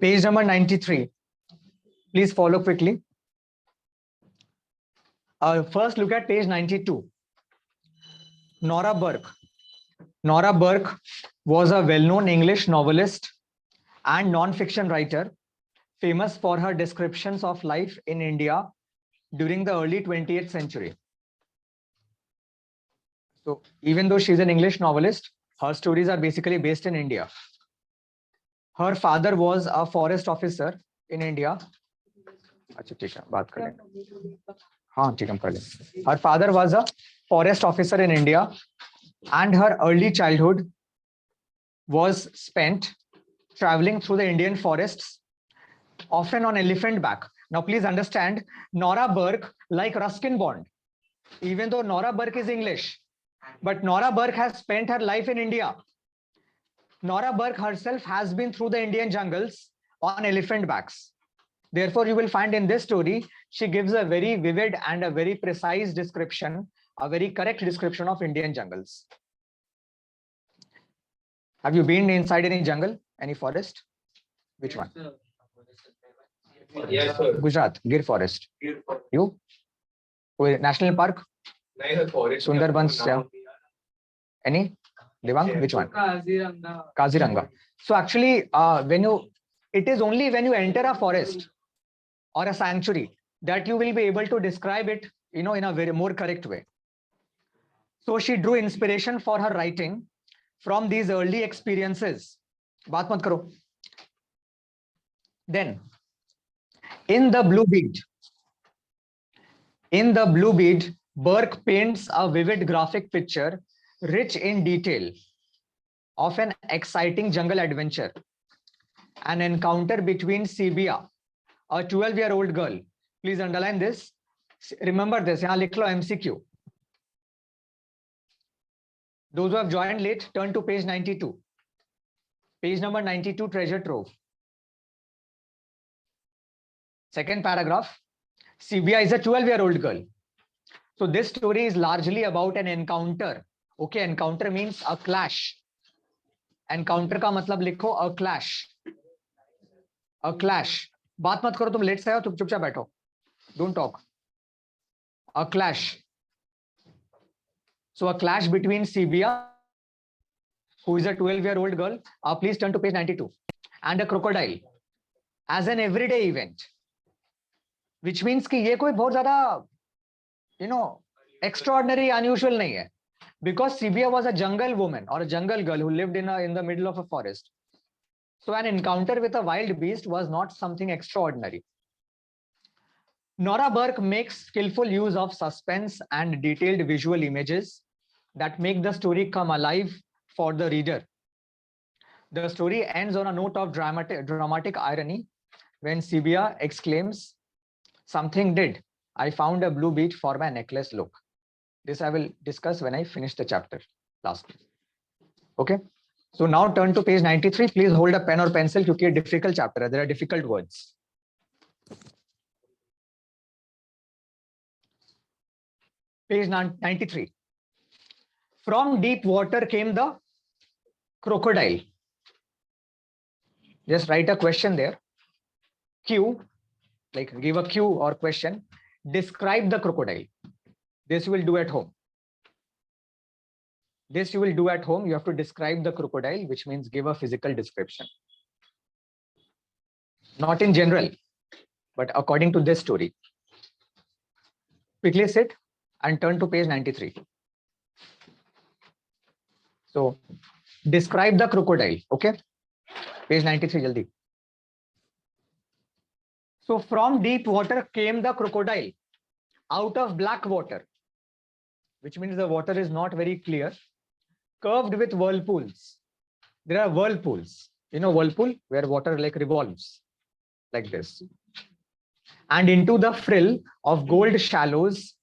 Page number 93. Please follow quickly. First, look at page 92. Nora Burke. Nora Burke was a well-known English novelist and non-fiction writer, famous for her descriptions of life in India during the early 20th century. So even though she's an English novelist, her stories are basically based in India. Her father was a forest officer in India. Her father was a forest officer in India, and her early childhood was spent traveling through the Indian forests, often on elephant back. Now, please understand, Nora Burke, like Ruskin Bond, even though Nora Burke is English, but Nora Burke has spent her life in India. Nora Burke herself has been through the Indian jungles on elephant backs. Therefore, you will find in this story, she gives a very vivid and a very precise description, a very correct description of Indian jungles. Have you been inside any jungle, any forest? Which one? Yes, sir. Gujarat, Gir Forest. You? National Park? Sundarbans. Yeah. Any? Devang? Which one? Kaziranga. So actually, it is only when you enter a forest or a sanctuary that you will be able to describe it, in a very more correct way. So she drew inspiration for her writing from these early experiences. Baat mat karo. Then, in the Blue Bead, Burke paints a vivid graphic picture, rich in detail, of an exciting jungle adventure, an encounter between Sibia, a 12-year-old girl. Please underline this. Remember this. Yahan likh lo MCQ. Those who have joined late, turn to page 92. Page number 92, treasure trove. Second paragraph. Sibia is a 12-year-old girl. So this story is largely about an encounter. Okay, encounter means a clash. Encounter का मतलब लिखो a clash. A clash. बात मत करो, तुम late से आओ, तुम चुपचाप बैठो. Don't talk. A clash. So a clash between Sibia, who is a 12-year-old girl, please turn to page 92, and a crocodile as an everyday event, which means कि ये कोई बहुत ज़्यादा, extraordinary, unusual नहीं है, because Sibia was a jungle woman or a jungle girl who lived in the middle of a forest. So an encounter with a wild beast was not something extraordinary. Nora Burke makes skillful use of suspense and detailed visual images that make the story come alive for the reader. The story ends on a note of dramatic irony when Sibia exclaims, "Something did. I found a blue bead for my necklace look." This I will discuss when I finish the chapter lastly. Okay. So now turn to page 93. Please hold a pen or pencil because it's a difficult chapter. There are difficult words. Page 93. From deep water came the crocodile. Just write a question there. Q, like give a Q or question. Describe the crocodile. This you will do at home. This you will do at home. You have to describe the crocodile, which means give a physical description. Not in general, but according to this story. Quickly sit and turn to page 93. So, describe the crocodile. Okay. Page 93, jaldi. So, from deep water came the crocodile out of black water, which means the water is not very clear, curved with whirlpools. There are whirlpools. You know whirlpool, where water like revolves like this. And into the frill of gold shallows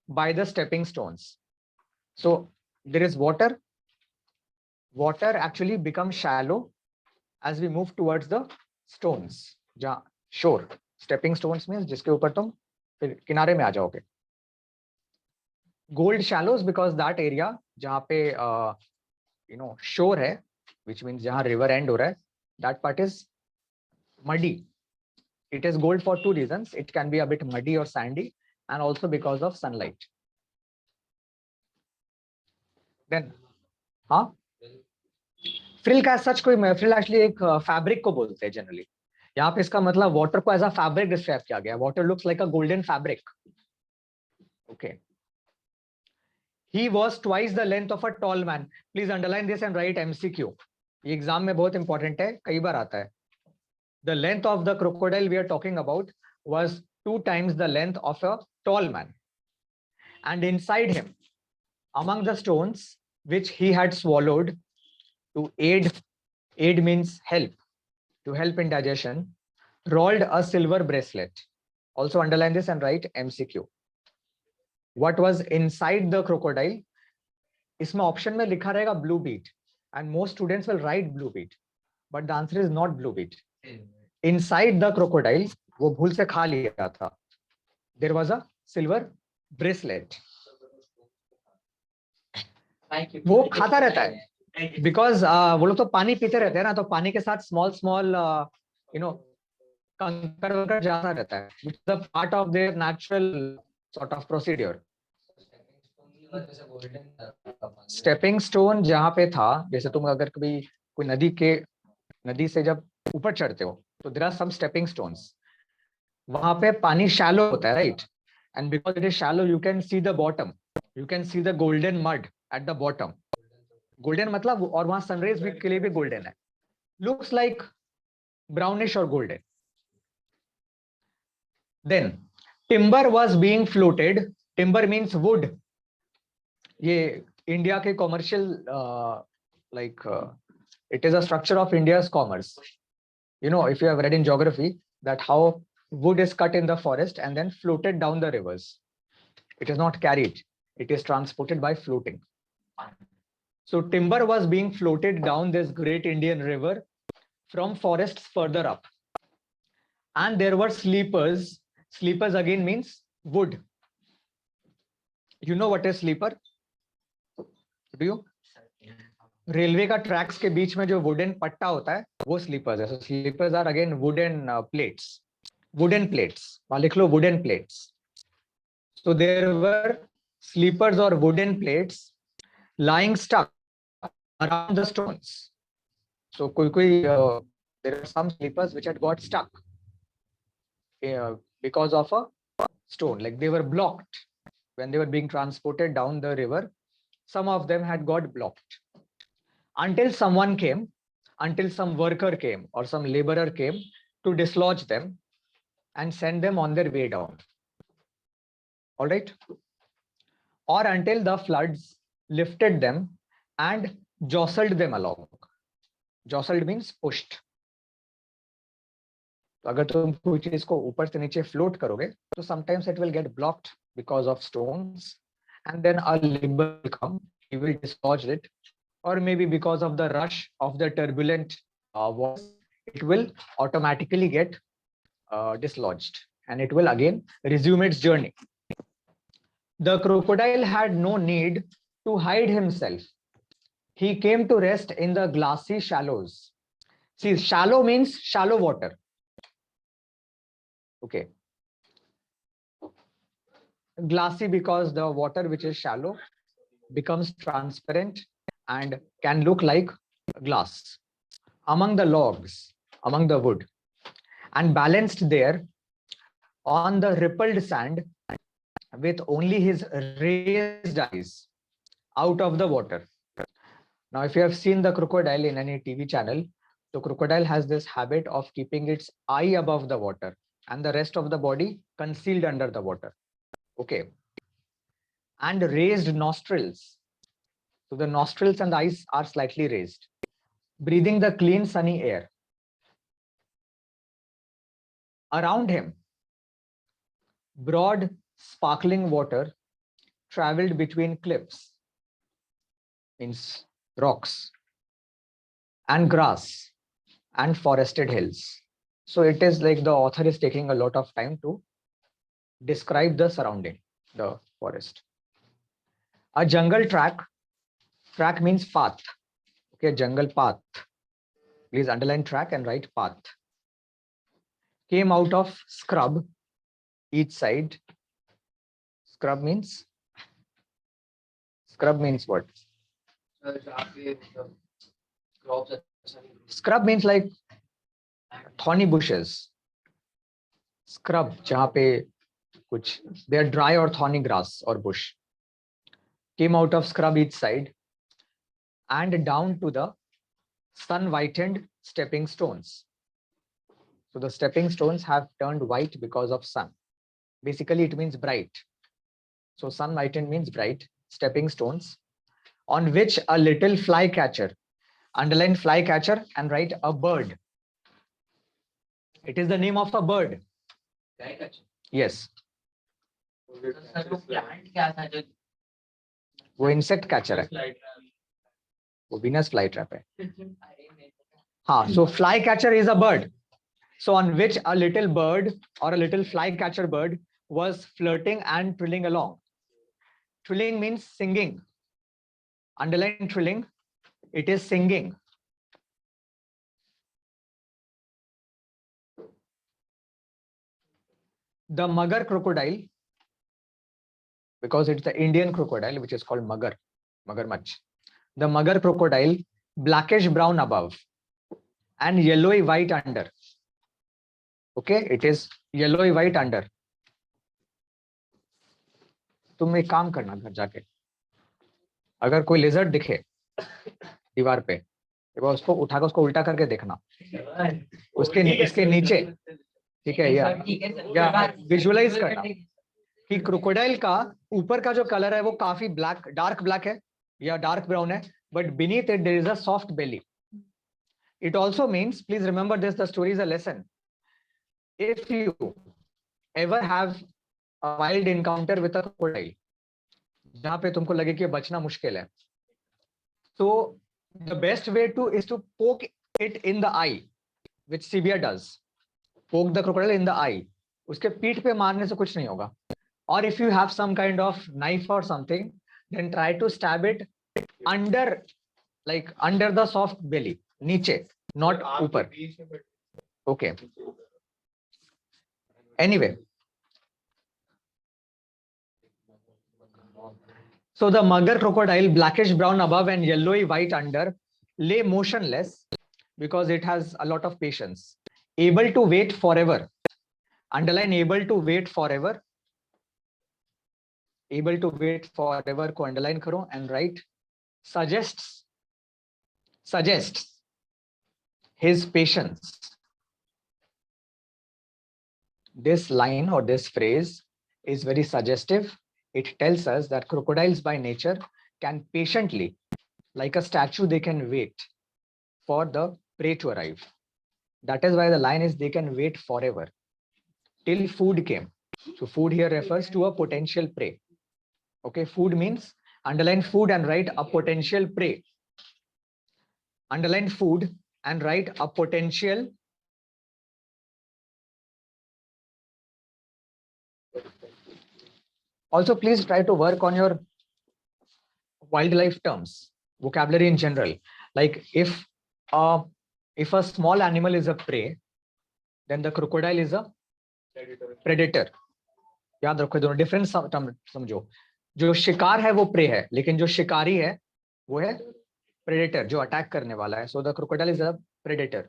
by the stepping stones. So there is water. Water actually becomes shallow as we move towards the stones. Shore. Stepping stones means जिसके ऊपर तुम फिर किनारे में आ जाओगे. Gold shallows because that area जहाँ पे shore है, which means जहाँ river end हो रहा है, that part is Muddy. It is gold for two reasons. It can be a bit muddy or sandy, and also because of sunlight. Then, हाँ, frill का सच कोई फ्रिल एक्चुअली एक fabric को बोलते हैं जनरली. यहाँ पे इसका मतलब वाटर को एज अ फैब्रिक डिस्क्राइब किया गया. Water looks like a golden fabric. Okay. He was twice the length of a tall man. Please underline this and write MCQ. ये एग्जाम में बहुत इंपॉर्टेंट है, कई बार आता है. The length of the crocodile we are talking about was 2 times the length of a tall man. And inside him, among the stones which he had swallowed to aid means help, to help in digestion, rolled a silver bracelet. Also underline this and write MCQ. What was inside the crocodile? इसमें option में लिखा रहेगा blue bead, and most students will write blue bead, but the answer is not blue bead. Inside the crocodile, वो भूल से खा लिया था. There was a silver bracelet. वो खाता रहता है because वो लोग तो पानी पीते रहते हैं ना, तो पानी के साथ small कंकड़ वंकड़ जाता रहता है, which is a part of their natural sort of procedure. Stepping stone जहां पे था, जैसे तुम अगर कभी कोई नदी से जब ऊपर चढ़ते हो तो there are some stepping stones. वहां पे पानी शैलो होता है, right? And because it is shallow you can see the bottom, you can see the golden mud at the bottom. Golden मतलब, और वहां सनराइज भी के लिए भी गोल्डन है, लुक्स लाइक ब्राउनिश और golden. Then timber was being floated. Timber means wood. ये इंडिया के commercial it is a structure of India's commerce. You know, if you have read in geography that how wood is cut in the forest and then floated down the rivers. It is not carried, it is transported by floating. So timber was being floated down this great Indian river from forests further up. And there were sleepers. Sleepers again means wood. You know what is sleeper? Do you? Railway का tracks के बीच में जो wooden पट्टा होता है वो sleepers है. So sleepers are again wooden plates. Wooden plates, वहां लिख लो wooden plates. So there were sleepers और wooden plates lying stuck around the stones. So कोई there are some sleepers which had got stuck because of a stone, like they were blocked when they were being transported down the river. Some of them had got blocked until someone came, until some worker came or some laborer came to dislodge them and send them on their way down. All right? Or until the floods lifted them and jostled them along. Jostled means pushed. तो अगर तुम कोई चीज को ऊपर से नीचे float करोगे तो sometimes it will get blocked because of stones, and then a laborer will come, he will dislodge it, or maybe because of the rush of the turbulent waters, it will automatically get dislodged and it will again resume its journey. The crocodile had no need to hide himself. He came to rest in the glassy shallows. See, shallow means shallow water. Okay. Glassy because the water which is shallow becomes transparent and can look like glass. Among the logs, among the wood, and balanced there on the rippled sand with only his raised eyes out of the water. Now, if you have seen the crocodile in any TV channel, the crocodile has this habit of keeping its eye above the water and the rest of the body concealed under the water. Okay. And raised nostrils. So the nostrils and the eyes are slightly raised, breathing the clean sunny air. Around him, broad sparkling water traveled between cliffs, means rocks, and grass and forested hills. So it is like the author is taking a lot of time to describe the surrounding, the forest. A jungle track. Track means path. Okay, jungle path. Please underline track and write path. came out of scrub each side. Scrub means what? Scrub means like thorny bushes. Scrub जहाँ पे कुछ they are dry or thorny grass or bush came out of scrub each side and down to the sun whitened stepping stones. So the stepping stones have turned white because of sun. Basically it means bright. So sun whitened means bright. Stepping stones on which a little flycatcher, underline flycatcher and write a bird. It is the name of a bird. Yes. वो insect catcher है, वो Venus fly trap है. हाँ, so fly catcher is a bird. So on which a little bird or a little flycatcher bird was flirting and trilling along. Trilling means singing. Underline trilling. It is singing. The mugger crocodile, because it's the Indian crocodile which is called magarmach. The mugger crocodile, blackish brown above and yellowy white under. Okay, it is yellowy white under. तुम एक काम करना घर जाके, अगर कोई lizard दिखे दीवार पे, उसको उठाकर उसको उल्टा करके देखना, उसके इसके नीचे, ठीक है, या विजुअलाइज करना कि क्रोकोडाइल का ऊपर का जो कलर है वो काफी ब्लैक, डार्क ब्लैक है या डार्क ब्राउन है, but beneath it there is a soft belly. It also means, please remember this, the story is a lesson. If you ever have a wild encounter with a crocodile, जहाँ पे तुमको लगे कि बचना मुश्किल है, so the best way to is to poke it in the eye, which CBR does. Poke the crocodile in the eye. उसके पीठ पे मारने से कुछ नहीं होगा. Or if you have some kind of knife or something, then try to stab it under, like under the soft belly, नीचे, not ऊपर. Okay. Anyway, so the mugger crocodile, blackish brown above and yellowy white under, lay motionless because it has a lot of patience, able to wait forever. Underline able to wait forever. Able to wait forever को underline करो and write suggests his patience. This line or this phrase is very suggestive. It tells us that crocodiles by nature can patiently, like a statue, they can wait for the prey to arrive. That is why the line is they can wait forever till food came. So food here refers to a potential prey. Okay, food means underline food and write a potential prey. Underline food and write a potential. Also, please try to work on your wildlife terms, vocabulary in general. Like if a small animal is a prey, then the crocodile is a predator. याद रखो दोनों difference समझो. जो शिकार है वो pray है, लेकिन जो शिकारी है वो है प्रेडेटर, जो अटैक करने वाला है. So the crocodile is a predator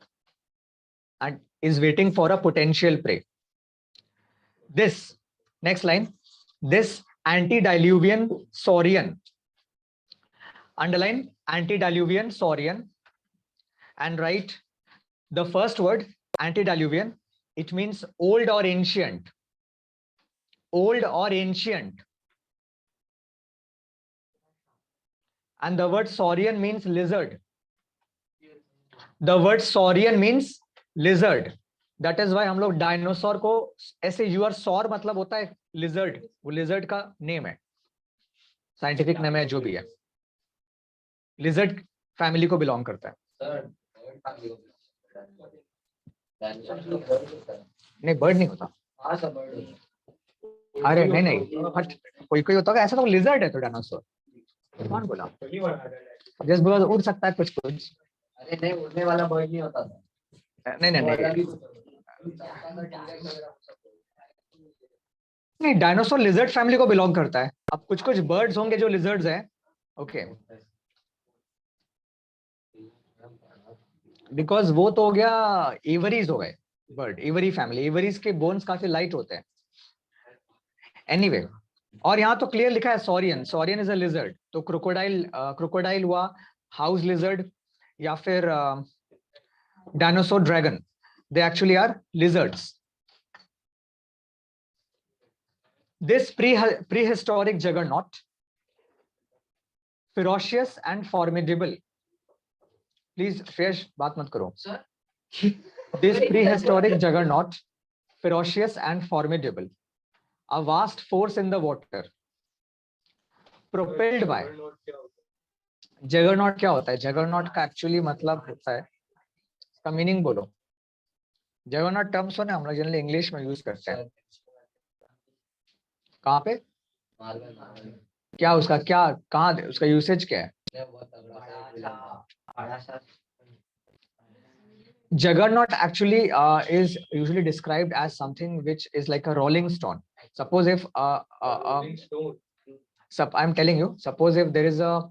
and is waiting for a potential prey. This next line, this antediluvian saurian, underline antediluvian saurian and write the first word antediluvian. It means old or ancient. Old or ancient. And the word saurian means lizard. The word saurian means lizard. That is why हम लोग dinosaur को ऐसे your सौर मतलब होता है lizard, वो lizard का नेम है, साइंटिफिक नेम है, जो भी है लिजर्ड फैमिली को बिलोंग करता है. नहीं बर्ड नहीं होता. अरे नहीं नहीं हट, कोई कोई होता है ऐसा, तो लिजर्ड है तो डायनासोर. कौन बोला? जस्ट बिकॉज़ उड़ सकता है कुछ कुछ. अरे नहीं, उड़ने वाला बर्ड नहीं होता. नहीं नहीं नहीं नहीं, डायनासोर लिजर्ड फैमिली को बिलोंग करता है. अब कुछ कुछ बर्ड्स होंगे जो लिजर्ड्स हैं. ओके, बिकॉज वो तो हो गया, एवरीज हो गए बर्ड, एवरी फैमिली. एवरीज के बोन्स काफी लाइट होते हैं. एनीवे, और यहाँ तो क्लियर लिखा है saurian. Saurian is a lizard. तो क्रोकोडाइल, क्रोकोडाइल हुआ, हाउस लिजर्ड, या फिर dinosaur dragon, they actually are lizards. This prehistoric juggernaut, ferocious and formidable. Please, Shreyash, बात मत करो. Sir? This prehistoric juggernaut, ferocious and formidable, a vast force in the water, propelled by. Juggernaut क्या होता है? Juggernaut का actually मतलब होता है, इसका मीनिंग बोलो. Juggernaut टर्म सुने हम लोग जनरली इंग्लिश में यूज करते हैं. कहाँ पे? क्या उसका, क्या कहाँ उसका यूसेज क्या है? Juggernaut actually is usually described as something which is like a rolling stone. Suppose if I'm telling you, suppose if there is a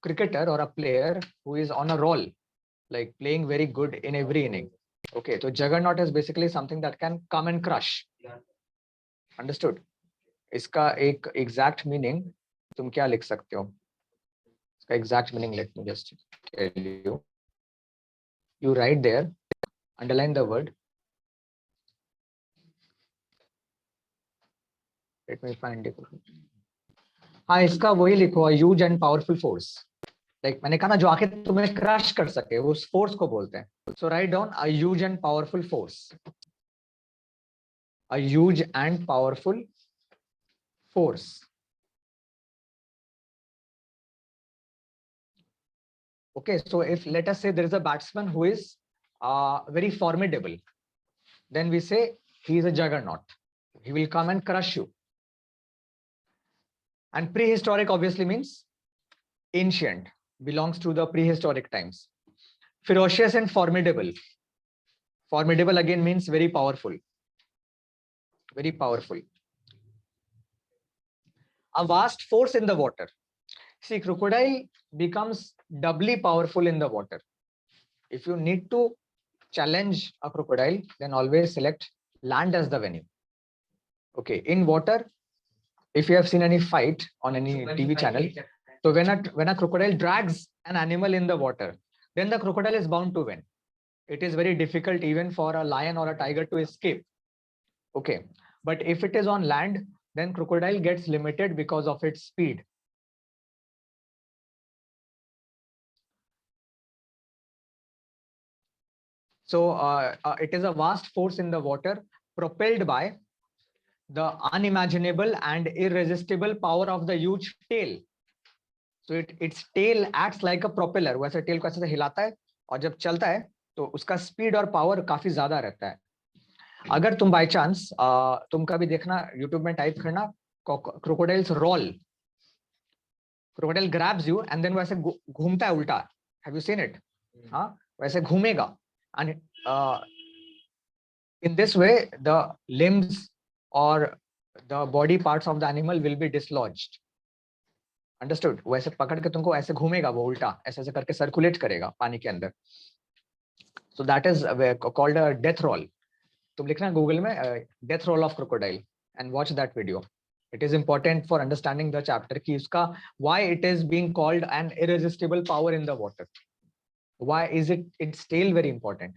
cricketer or a player who is on a roll, like playing very good in every inning. Okay, so Juggernaut is basically something that can come and crush. Understood? इसका एक exact meaning तुम क्या लिख सकते हो? इसका exact meaning, let me just tell you. You write there, underline the word. Let me find it. हाँ, इसका वही लिखो, huge and powerful force. Like मैंने कहा ना, जो आके तुम्हें क्रश कर सके, उस फोर्स को बोलते हैं. So write down a huge and powerful force. A huge and powerful force. Okay, so if let us say there is a batsman who is very formidable, then we say he is a juggernaut. He will come and crush you. And prehistoric obviously means ancient, belongs to the prehistoric times. Ferocious and formidable. Formidable again means very powerful. Very powerful. A vast force in the water. See, crocodile becomes doubly powerful in the water. If you need to challenge a crocodile, then always select land as the venue. Okay, in water, if you have seen any fight on any TV channel, so when a crocodile drags an animal in the water, then the crocodile is bound to win. It is very difficult even for a lion or a tiger to escape. Okay, but if it is on land, then crocodile gets limited because of its speed. So it is a vast force in the water, propelled by the unimaginable and irresistible power of the huge tail. So its tail acts like a propeller. वैसे tail को ऐसे हिलाता है, और जब चलता है तो उसका speed और power काफी ज्यादा रहता है. अगर तुम by chance तुम कभी देखना, YouTube में टाइप करना crocodiles roll. Crocodile grabs you and then वैसे घूमता है उल्टा. Have you seen it? हाँ, वैसे घूमेगा. And in this way, the limbs or the body parts of the animal will be dislodged. Understood? वैसे पकड़ के तुमको ऐसे घूमेगा वो उल्टा, ऐसे ऐसे करके सर्कुलेट करेगा पानी के अंदर. So that is called a death roll. तुम लिखना गूगल में death roll of crocodile and watch that video. It is important for understanding the chapter कि उसका why it is being called an irresistible power in the water. Why is its tail very important?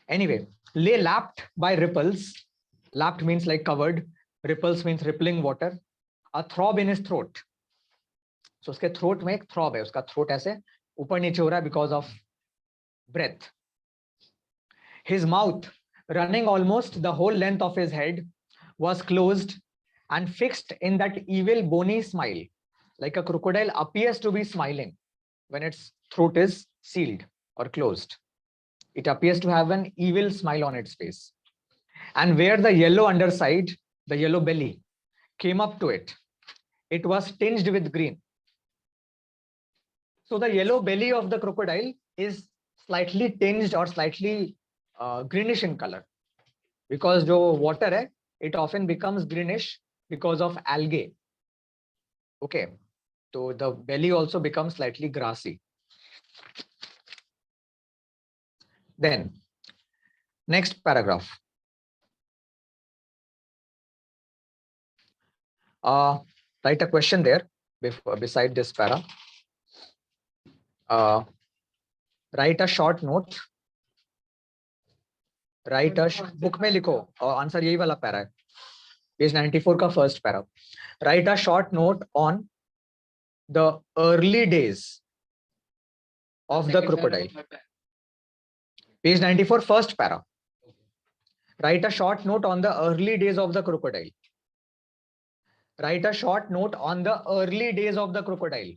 Anyway, lay lapped by ripples. Lapped means like covered. Ripples means rippling water. A throb in his throat. So उसके throat में एक throb है. उसका throat ऐसे ऊपर नीचे हो रहा है because of breath. His mouth, running almost the whole length of his head, was closed and fixed in that evil bony smile. Like a crocodile appears to be smiling when its throat is sealed or closed. It appears to have an evil smile on its face. And where the yellow underside, the yellow belly, came up to it, it was tinged with green. So the yellow belly of the crocodile is slightly tinged or slightly greenish in color, because जो water है, it often becomes greenish because of algae. Okay, so the belly also becomes slightly grassy. Then next paragraph. Write a question there beside this para. Write a short note. Write a book में लिखो और answer यही वाला para है, page 94 का first para. Write a short note on the early days of the crocodile. Page 94, first para. Write a short note on the early days of the crocodile. Write a short note on the early days of the crocodile.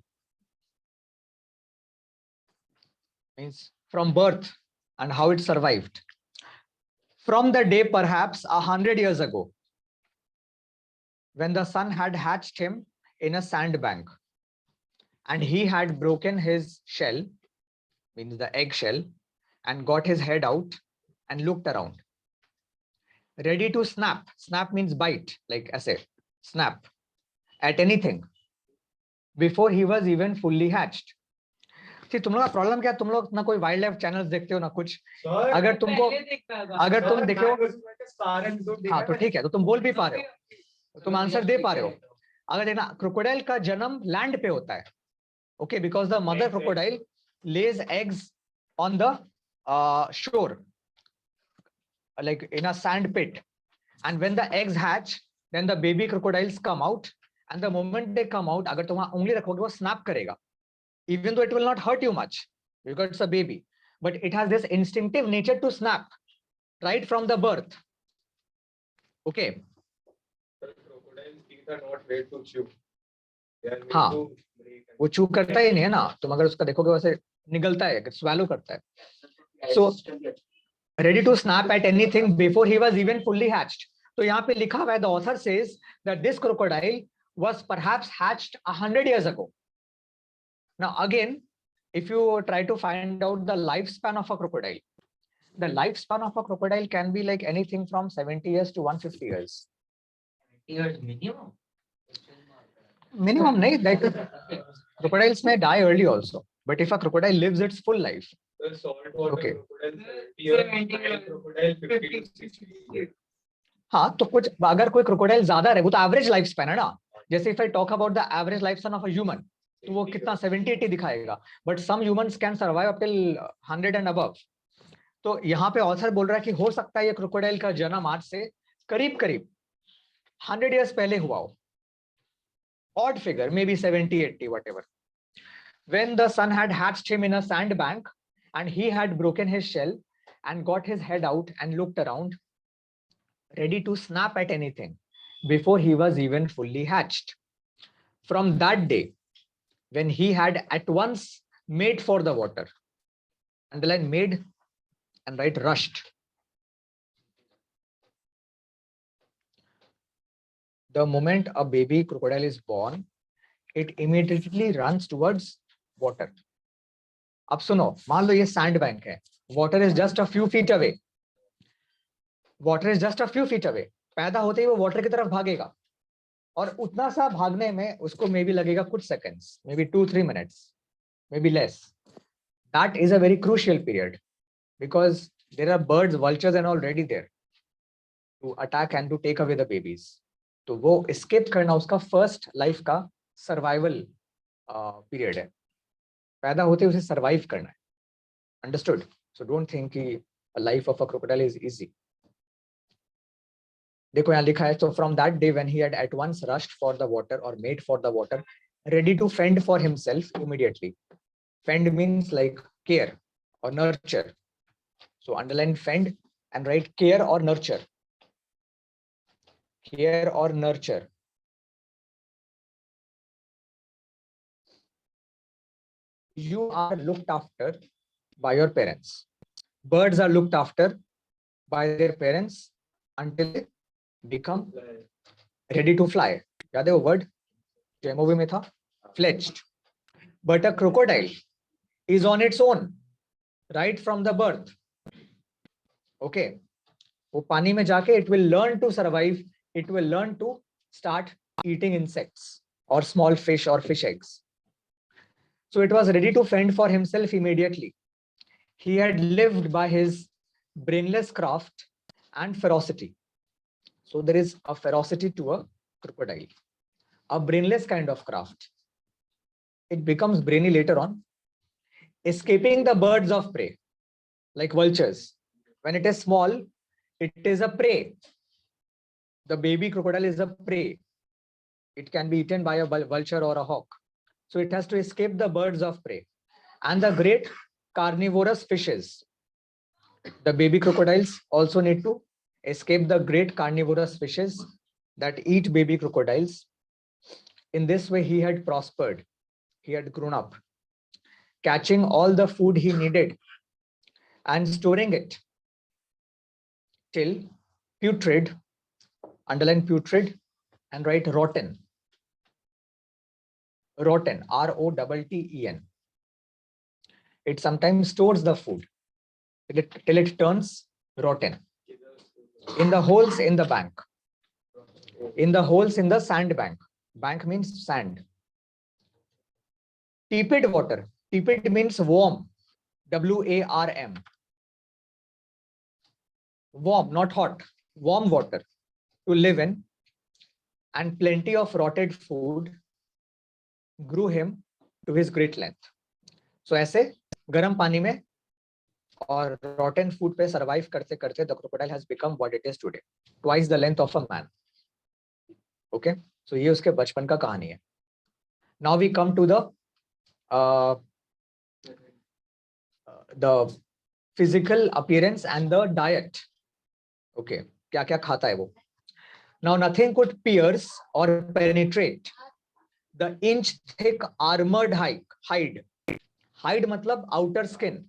Means from birth and how it survived. From the day perhaps 100 years ago, when the sun had hatched him in a sandbank, and he had broken his shell, means the egg shell, and got his head out and looked around, ready to snap. Snap means bite, like I say, snap at anything before he was even fully hatched. See, तुम लोग का problem क्या है? तुम लोग ना कोई wild life channels देखते हो ना कुछ. अगर तुम देखो, हाँ तो ठीक है, तो तुम बोल भी पा रहे हो, तुम आंसर दे पा रहे हो. अगर देखना, क्रोकोडाइल का जन्म लैंड पे होता है. Okay, because the mother crocodile lays eggs on the shore, like in a sand pit, and when the eggs hatch, then the baby crocodiles come out, and the moment they come out, अगर तुम वहाँ उंगली रखोगे वो snap करेगा, even though it will not hurt you much because it's a baby, but it has this instinctive nature to snap right from the birth. Okay. Crocodiles teeth are not made to chew. They are made हाँ, to वो चू करता ही नहीं है ना, तुम अगर उसका देखोगे वैसे निगलता है, swallow करता है. So ready to snap at anything before he was even fully hatched. तो यहाँ पे लिखा हुआ है, the author says that this crocodile was perhaps hatched 100 years ago. Now again, if you try to find out the lifespan of a crocodile, the lifespan of a crocodile can be like anything from 70 years to 150 years. minimum. Minimum, nahi, like crocodiles may die early also, but if a crocodile lives its full life. the saltwater Okay. crocodile 70 years, Nile crocodile 50 to 60 years. हाँ, तो कुछ अगर कोई crocodile ज्यादा रहे, वो तो average lifespan है ना. जैसे if I talk about the average lifespan of a human, तो वो कितना 70-80 दिखाएगा, but some humans can survive up till 100 and above. तो यहाँ पे author बोल रहा है कि हो सकता है ये crocodile का जन्म आज से करीब 100 years पहले हुआ हो. Odd figure, maybe 70-80, whatever. When the sun had hatched him in a sandbank, and he had broken his shell and got his head out and looked around, ready to snap at anything before he was even fully hatched. From that day, when he had at once made for the water, underline made and write rushed. The moment a baby crocodile is born, it immediately runs towards water. अब सुनो, मान लो ये sand bank है, water is just a few feet away. Water is just a few feet away. पैदा होते ही वो water की तरफ भागेगा, और उतना सा भागने में उसको maybe लगेगा कुछ seconds, maybe 2-3 minutes, maybe less. That is a very crucial period because there are birds, vultures and all ready there to attack and to take away the babies. तो वो escape करना उसका first life का survival period है. पैदा होते उसे survive करना है. Understood? So don't think कि a life of a crocodile is easy. देखो यहाँ लिखा है, so from that day when he had at once rushed for the water or made for the water, ready to fend for himself immediately. Fend means like care or nurture. So underline fend and write care or nurture. Care or nurture. You are looked after by your parents. Birds are looked after by their parents until they become ready to fly. याद है वो word जो MOV में था? Fledged. But a crocodile is on its own right from the birth. Okay, वो पानी में जाके it will learn to survive, it will learn to start eating insects or small fish or fish eggs. So it was ready to fend for himself immediately. He had lived by his brainless craft and ferocity. So there is a ferocity to a crocodile, a brainless kind of craft. It becomes brainy later on, escaping the birds of prey, like vultures. When it is small, it is a prey. The baby crocodile is a prey. It can be eaten by a vulture or a hawk. So it has to escape the birds of prey and the great carnivorous fishes. The baby crocodiles also need to escape the great carnivorous fishes that eat baby crocodiles. In this way, he had prospered. He had grown up, catching all the food he needed and storing it till putrid, underline putrid and write rotten. Rotten, ROTTEN. It sometimes stores the food till it turns rotten. In the holes in the bank, in the holes in the sand bank. Bank means sand. Tepid water. Tepid means warm. WARM. Warm, not hot. Warm water to live in, and plenty of rotted food grew him to his great length. So ऐसे गर्म पानी में और rotten food पे survive करते करते the crocodile has become what it is today, twice the length of a man. Okay, so ये उसके बचपन का कहानी है. Now we come to the physical appearance and the diet. Okay, क्या क्या खाता है वो. Now nothing could pierce or penetrate the inch thick armored hide. Hide मतलब outer skin.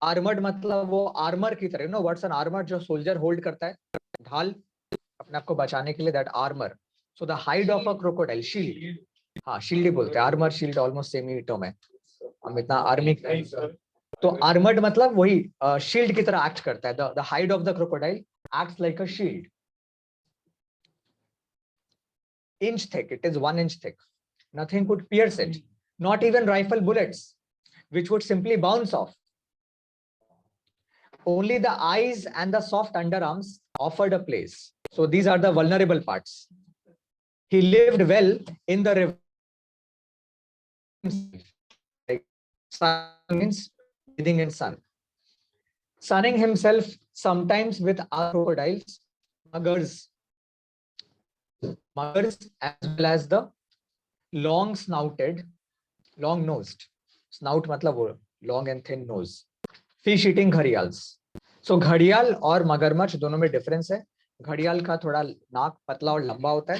Armored मतलब वो armor की तरह. You know what's an armor? जो soldier hold करता है, ढाल अपने आप को बचाने के लिए, that armor. So the hide of a crocodile, shield. हाँ, shield ही बोलते हैं. Armor, shield almost same ही term है. हम इतना army तो armored मतलब वही shield की तरह act करता है. The hide of the crocodile acts like a shield. Inch thick, it is 1 inch thick. Nothing could pierce it, not even rifle bullets, which would simply bounce off. Only the eyes and the soft underarms offered a place. So these are the vulnerable parts. He lived well in the river. Like sun means bathing in sun. Sunning himself sometimes with our crocodiles, muggers as well as the long snouted, long nosed. Snout matlab wo long and thin nose. Fish eating gharials. So घड़ियाल और मगरमच्छ दोनों में difference है. घड़ियाल का थोड़ा नाक पतला और लंबा होता है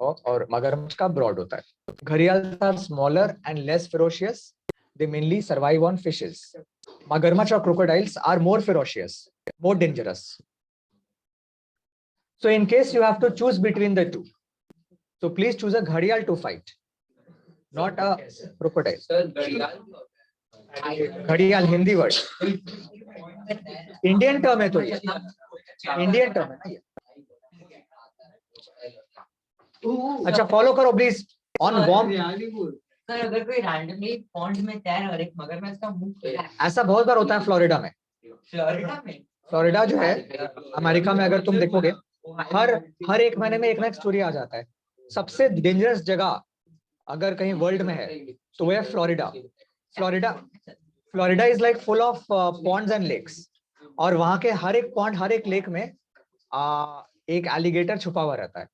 और मगरमच्छ का ब्रॉड होता है. घड़ियाल are smaller and less ferocious. They mainly survive on fishes. Magarmach or crocodiles are more ferocious, more dangerous. So in case you have to choose between the two, so please choose a ghadial to fight, not a crocodile. Ghadial Hindi word. Indian term है तो ये. Indian term है ना ये. अच्छा follow करो please on warm. Sir अगर कोई रैंडमली पॉन्ड में तैर और एक मगरमच्छ का मुंह खुला है. ऐसा बहुत बार होता है फ्लोरिडा में. फ्लोरिडा जो है अमेरिका में, अगर तुम देखोगे हर एक महीने में एक ना एक स्टोरी आ जाता है. सबसे डेंजरस जगह अगर कहीं वर्ल्ड में है तो वो है Florida. Florida is like full of ponds and lakes. और वहां के हर एक पॉन्ड, हर एक लेक में एक एलिगेटर छुपा हुआ रहता है.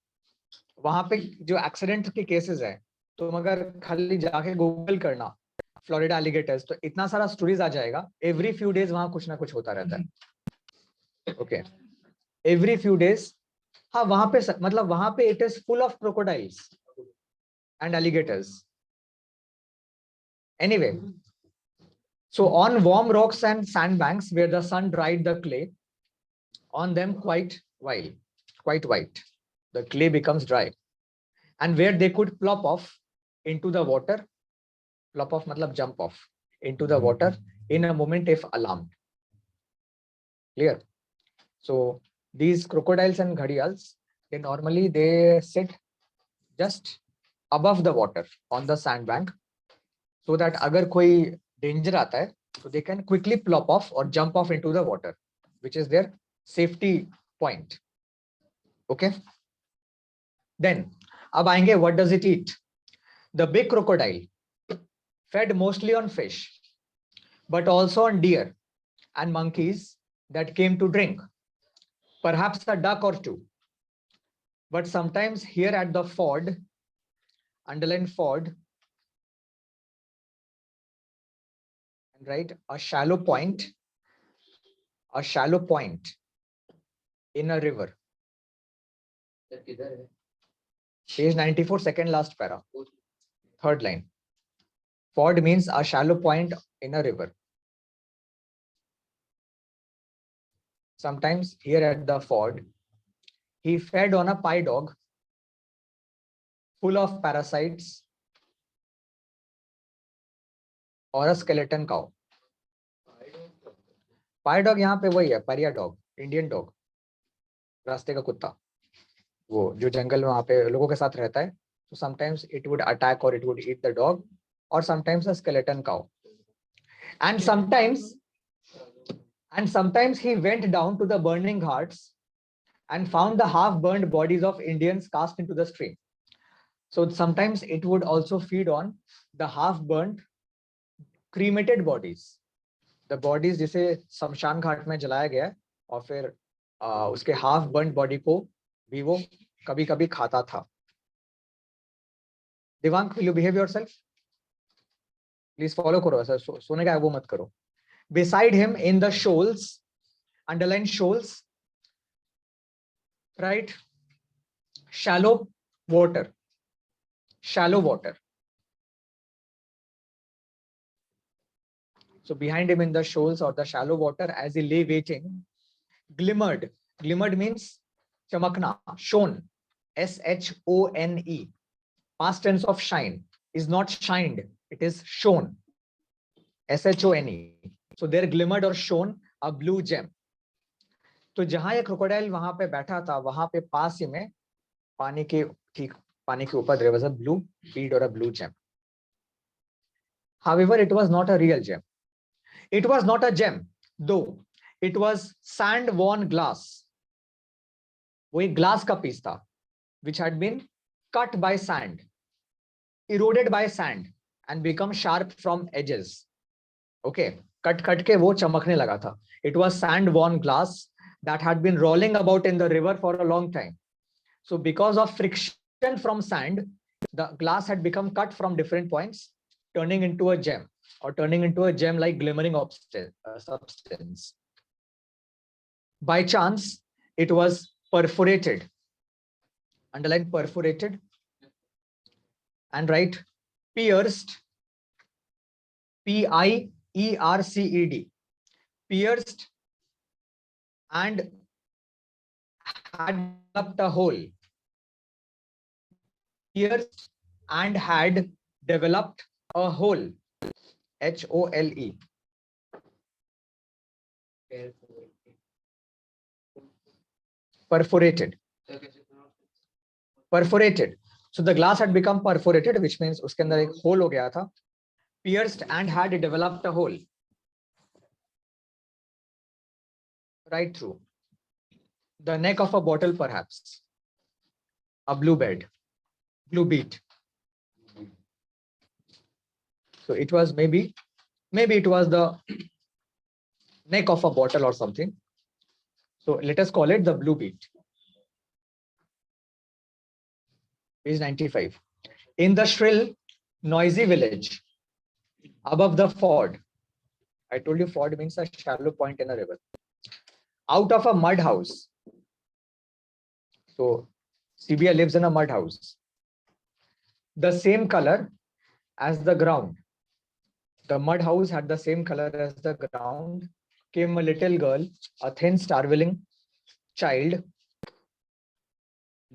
वहां पे जो एक्सीडेंट के केसेस है, तो अगर खाली जाके गूगल करना फ्लोरिडा एलिगेटर्स, तो इतना सारा स्टोरीज आ जाएगा. एवरी फ्यू डेज वहां कुछ ना कुछ होता रहता है. Okay, every few days. हाँ, वहां पे मतलब वहां पे it is full of crocodiles and alligators. Anyway, so on warm rocks and sandbanks where the sun dried the clay on them quite white, the clay becomes dry, and where they could plop off into the water. Plop off matlab jump off into the water in a moment if alarmed. Clear? So these crocodiles and gharials, they sit just above the water on the sandbank, so that agar koi danger aata hai, so they can quickly plop off or jump off into the water, which is their safety point. Okay. Then, ab aayenge, what does it eat? The big crocodile fed mostly on fish, but also on deer and monkeys that came to drink, perhaps a duck or two. But sometimes here at the ford, underline ford, right, a shallow point in a river. Sir किधर है? Page 94, second last para, third line. Ford means a shallow point in a river. Sometimes here at the ford, he fed on a pie dog full of parasites or a skeleton cow. Pi dog यहाँ पे वही है, परिया dog, Indian dog, रास्ते का कुत्ता, वो जो जंगल में वहां पे लोगों के साथ रहता है. So sometimes it would attack or it would eat the dog, or sometimes a skeleton cow. And sometimes he went down to the burning ghats and found the half-burned bodies of Indians cast into the stream. So sometimes it would also feed on the half-burned cremated bodies. The bodies जिसे शमशान घाट में जलाया गया और फिर उसके half burn body को भी वो कभी कभी खाता था. Dibang, will you behave yourself? Please follow करो, ऐसा सोने का वो मत करो. Beside him in the shoals, underline shoals, right? Shallow water. So behind him in the shoals or the shallow water, as he lay waiting, glimmered. Glimmered means chamakna, shone. S-H-O-N-E. Past tense of shine is not shined, it is shone. S-H-O-N-E. So there glimmered or shone a blue gem. तो जहां ये crocodile वहां पे बैठा था, वहां पे पास ही में पानी के ऊपर there was a blue bead or a blue gem. However, it was not a real gem. It was not a gem, though it was sand-worn glass. वो एक ग्लास का पीस था, which had been cut by sand, eroded by sand, and become sharp from edges. Okay, cut के वो चमकने लगा था. It was sand-worn glass that had been rolling about in the river for a long time. So because of friction from sand, the glass had become cut from different points, turning into a gem, or turning into a gem-like glimmering substance. By chance, it was perforated. Underline perforated. And write pierced, P-I-E-R-C-E-D. Pierced and had developed a hole. Pierced and had developed a hole. H-O-L-E. Perforated. Perforated. So the glass had become perforated, which means उसके अंदर एक hole हो गया था. Pierced and had developed a hole right through the neck of a bottle, perhaps a blue bead. So it was maybe it was the neck of a bottle or something. So let us call it the blue bead. Page 95. In the shrill, noisy village above the ford. I told you ford means a shallow point in a river. Out of a mud house. So CBI lives in a mud house. The same color as the ground. The mud house had the same color as the ground. Came a little girl, a thin, starveling child,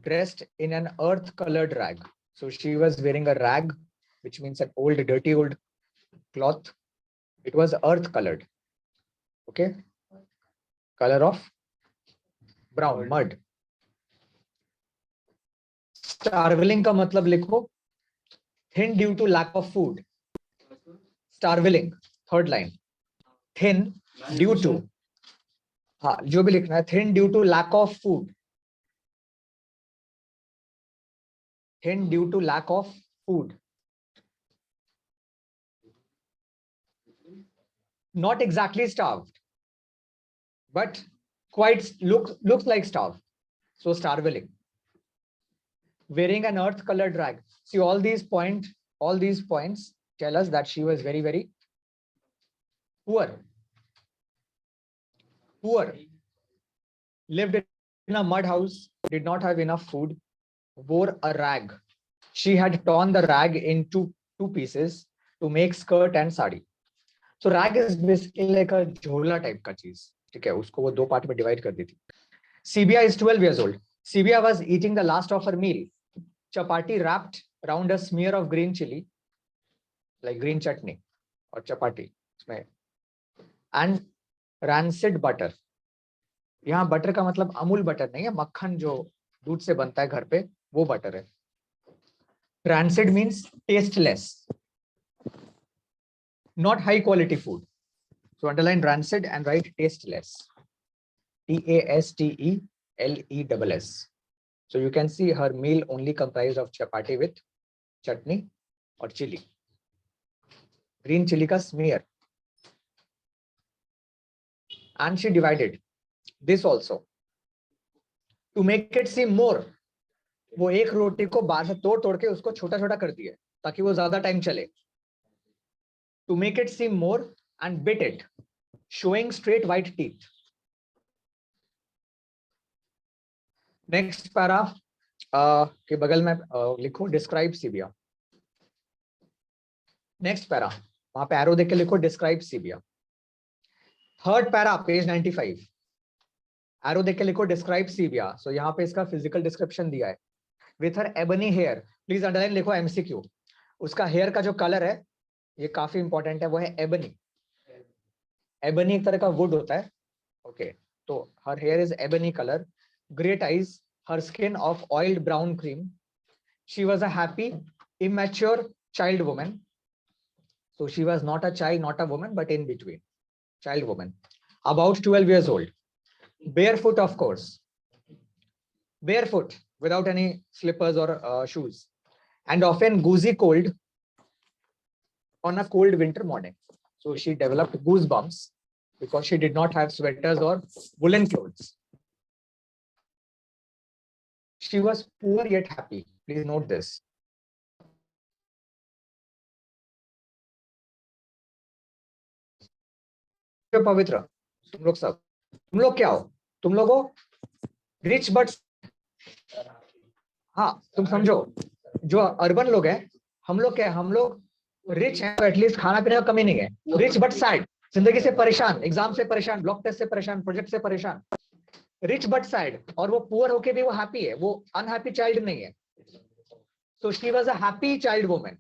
dressed in an earth-colored rag. So she was wearing a rag, which means an old, dirty old cloth. It was earth-colored. Okay. Colour of brown, mud. Starveling का मतलब लिखो, thin due to lack of food. Starveling, third line, thin due to, हाँ जो भी लिखना है, thin due to lack of food, thin due to lack of food. Not exactly starved, but quite looks like starved. So starveling. Wearing an earth-colored rag. See, all these points tell us that she was very, very poor. Poor. Lived in a mud house, did not have enough food, wore a rag. She had torn the rag into two pieces to make skirt and sari. So rag is basically like a झोला type का चीज, ठीक है, उसको वो दो part में divide कर दी थी. Sibia is 12 years old. Sibia was eating the last of her meal. Chapati wrapped around a smear of green chili, like green chutney or chapati, and rancid butter. यहाँ बटर का मतलब Amul butter नहीं है, मक्खन जो दूध से बनता है घर पे, वो बटर है. Rancid means tasteless, not high quality food. So underline rancid and write tasteless. Tasteless. So you can see her meal only comprised of chapati with chutney or chili. Green chili ka smear. And she divided this also to make it seem more. वो एक रोटी को बाहर से तोड़ के उसको छोटा छोटा कर दिया ताकि वो ज्यादा टाइम चले. To make it seem more and bit it, showing straight white teeth. Next para के बगल में लिखो describe Sibia. Next para वहां पे arrow देख के लिखो describe Sibia. Third para page 95. Arrow देख के लिखो describe Sibia. So यहाँ पे इसका physical description दिया है. With her ebony hair, please underline लिखो MCQ. उसका hair का जो color है ये काफी important है, वो है ebony. Ebony एक तरह का wood होता है. Okay, तो her hair is ebony color. Great eyes. Her skin of oiled brown cream. She was a happy, immature child woman. So she was not a child, not a woman, but in between. Child woman. About 12 years old. Barefoot, of course. Barefoot, without any slippers or shoes. And often goozy cold on a cold winter morning. So she developed goosebumps because she did not have sweaters or woolen clothes. She was poor yet happy. Please note this. पवित्र, तुम लोग सब, तुम लोग क्या हो? तुम लोग हो रिच बट, हाँ तुम समझो, जो अर्बन लोग हैं, हम लोग क्या है? हम लोग रिच हैं तो एटलीस्ट खाना पीने का कमी नहीं है. रिच बट सैड, जिंदगी से परेशान, एग्जाम से परेशान, ब्लॉक टेस्ट से परेशान, प्रोजेक्ट से परेशान. रिच बट सैड, और वो पुअर होके भी वो हैप्पी है, वो अनहैप्पी चाइल्ड नहीं है. So she was a happy child woman,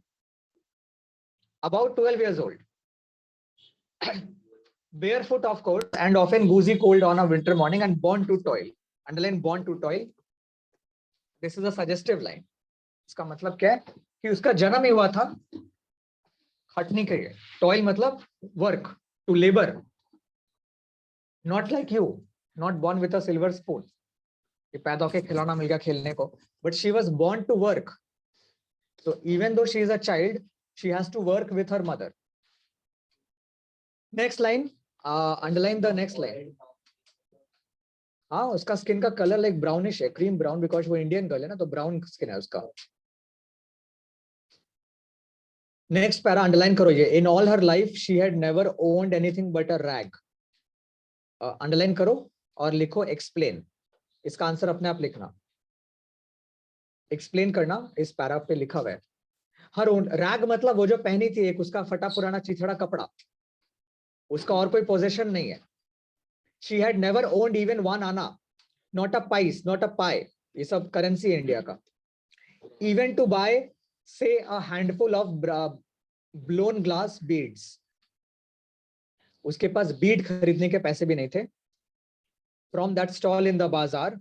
about 12 years old. Barefoot, of course, and often goozy cold on a winter morning, and born to toil. Underline born to toil. This is a suggestive line. इसका मतलब क्या है कि उसका जन्म ही हुआ था खटनी के लिए. Toil मतलब work, to labor. Not like you, not born with a silver spoon. ये पैदा होके खिलौना मिल गया खेलने को. But she was born to work. So even though she is a child, she has to work with her mother. Next line, underline the next line. हाँ, उसका skin का कलर लाइक ब्राउनिश है, क्रीम ब्राउन, बिकॉज वो Indian girl है ना, तो brown skin है उसका. नेक्स्ट पैरा अंडरलाइन करो ये. In all her life she had never owned anything but a rag. Underline करो और लिखो एक्सप्लेन. इसका आंसर अपने आप लिखना, एक्सप्लेन करना. इस पैरा पे लिखा हुआ है. हर ओन रैग मतलब वो जो पहनी थी एक, उसका फटा पुराना चिथड़ा कपड़ा, उसका और कोई पोजेशन नहीं है. She had never owned even one anna, not a pice, not a pie, ये सब करेंसी है इंडिया का. इवन टू बाय से a handful of blown glass beads, उसके पास बीड खरीदने के पैसे भी नहीं थे. from that stall in the bazaar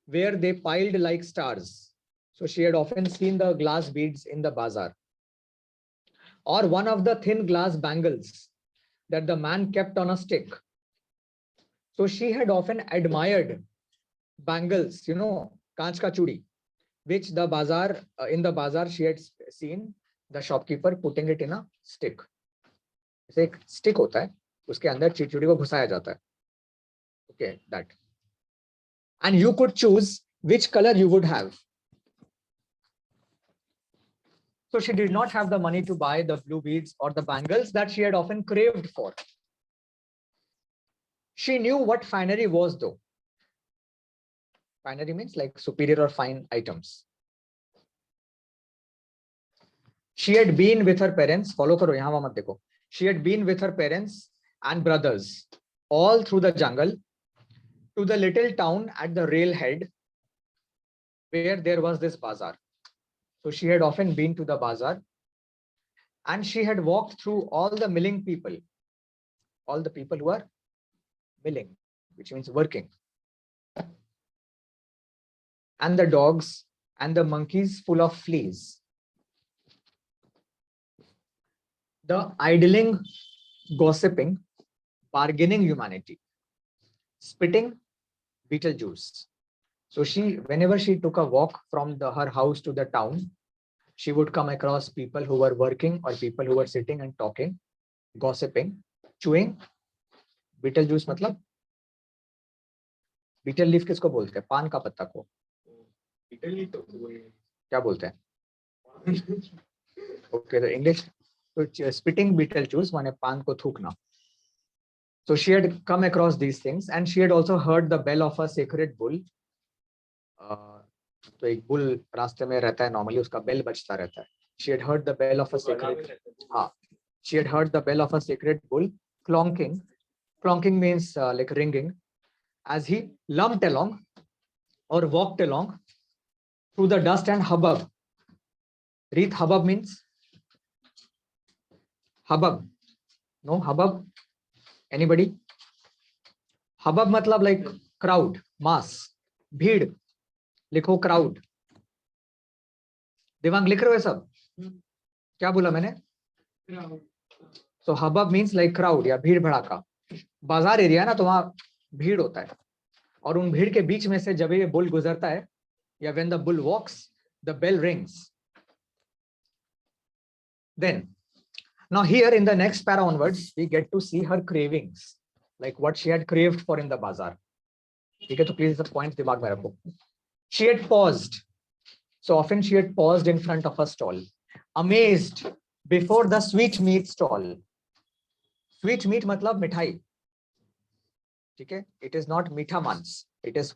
where they piled like stars. So she had often seen the glass beads in the bazaar. Or one of the thin glass bangles that the man kept on a stick. So she had often admired bangles, kaanch ka chudi, which the bazaar, in the bazaar she had seen the shopkeeper putting it in a stick. जैसे एक stick होता है, उसके अंदर चिड़चिड़ी को घुसाया जाता है. Okay, that. And you could choose which color you would have. So she did not have the money to buy the blue beads or the bangles that she had often craved for. She knew what finery was though. Finery means like superior or fine items. She had been with her parents, follow karo, yahan mat dekho. She had been with her parents and brothers all through the jungle to the little town at the railhead where there was this bazaar. So she had often been to the bazaar and she had walked through all the milling people, all the people who are milling, which means working, and the dogs and the monkeys full of fleas. The idling, gossiping, bargaining humanity, spitting Beetlejuice. So whenever she took a walk from her house to the town, she would come across people who were working or people who were sitting and talking, gossiping, chewing. Beetlejuice मतलब betel leaf किसको बोलते हैं? पान का पत्ता को Italy तो वो क्या बोलते हैं? Okay, the English, spitting Beetlejuice माने पान को थूकना. So she had come across these things and she had also heard the bell of a sacred bull. तो एक बुल रास्ते में रहता है, नॉर्मली उसका बेल बजता रहता है. She had heard the bell of a sacred, she had heard the bell of a sacred bull clonking. Clonking means like ringing, as he lumped along or walked along through the dust and hubbub. Read hubbub means hubbub. No hubbub. Anybody? Hubbub matlab like crowd, mass, भीड़. लिखो crowd. Dibang लिख रहे हो सब? क्या बोला मैंने? So hubbub means like crowd या भीड़ भड़ाका. बाजार एरिया है ना, तो वहां भीड़ होता है और उन भीड़ के बीच में से जब ये बुल गुजरता है या when the bull walks, the bell rings. Then now here in the next para onwards we get to see her cravings, like what she had craved for in the bazaar. ठीक है, तो please the point दिमाग में रखो. She had paused. So often she had paused in front of a stall, amazed before the sweet meat stall. Sweet meat मतलब मिठाई. ठीक है, it is not मीठा मांस, it is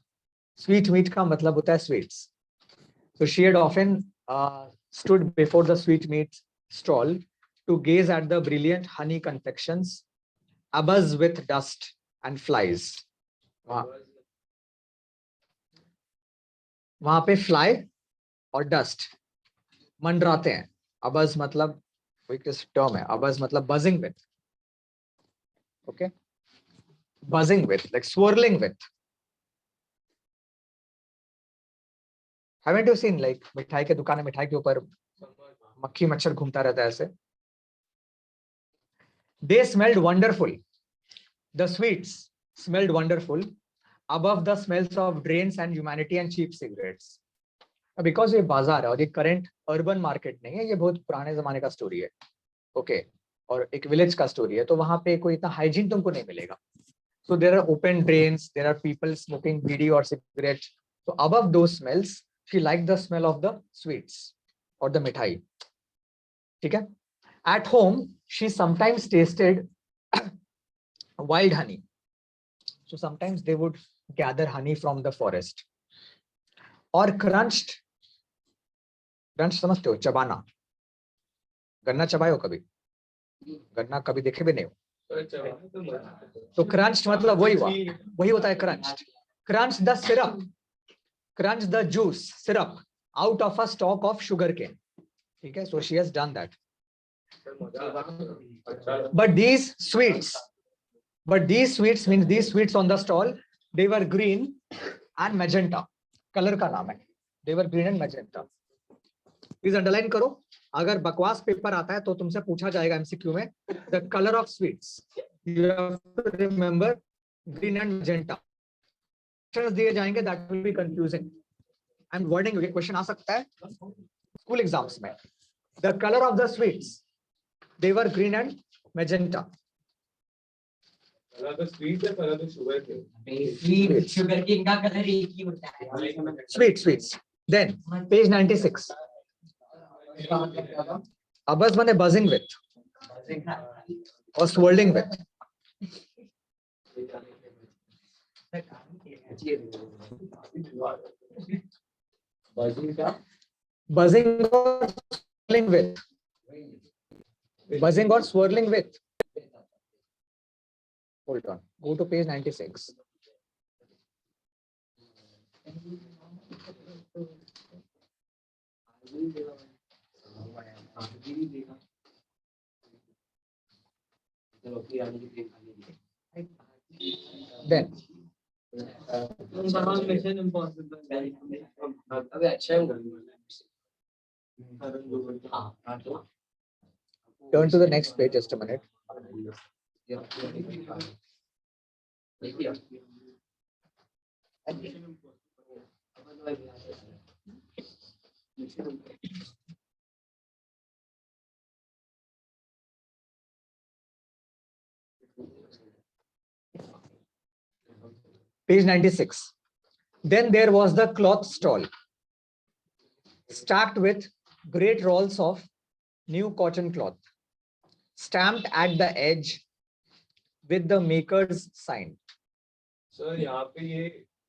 sweet meat का मतलब होता है sweets. So she had often stood before the sweet meat stall to gaze at the brilliant honey confections abuzz with dust and flies. वहां पे fly और dust मंडराते हैं. abuzz मतलब कोई किस टर्म है, abuzz मतलब buzzing with. Okay, buzzing with, like swirling with. Haven't you seen like मिठाई के दुकान में मिठाई के ऊपर मक्खी मच्छर घूमता रहता है ऐसे? They smelled wonderful. The sweets smelled wonderful above the smells of drains and humanity and cheap cigarettes. Because ये बाजार है और ये करंट अर्बन मार्केट नहीं है, ये बहुत पुराने जमाने का स्टोरी है. ओके, और एक विलेज का स्टोरी है, तो वहां पे कोई इतना हाइजीन तुमको नहीं मिलेगा. So there are open drains, there are people smoking bidi or cigarettes. So above those smells, she liked the smell of the sweets or the mithai. Okay? At home, she sometimes tasted wild honey. So sometimes they would gather honey from the forest. Or crunched, crunch समझते हो? चबाना. गन्ना चबाए हो कभी? गन्ना कभी देखे भी नहीं हो. तो क्रंच मतलब वही होता है crunch. Crunch the syrup, crunch the juice syrup out of a stalk of sugar cane. ठीक है, so she has done that. But these sweets means these sweets on the stall they were green and magenta. Colour का नाम है. They were green and magenta. Please underline करो. अगर बकवास paper आता है तो तुमसे पूछा जाएगा एमसीक्यू में the colour of sweets. You have to remember green and magenta. Options दिए जाएंगे that will be confusing and wording. ये क्वेश्चन आ सकता है स्कूल एग्जाम्स में. The colour of the sweets they were green and magenta. Colour तो sweet है, colour तो शुगर है. स्वीट शुगर केन का कलर एक ही होता है. स्वीट्स. Then page 96. अबस माने buzzing with or swirling with. Buzzing or swirling with. Buzzing or swirling with. Hold on. Go to page 96. Then turn to the next page. Just a minute. Page 96. Then there was the cloth stall, stacked with great rolls of new cotton cloth, stamped at the edge with the maker's sign. Sir यहाँ पे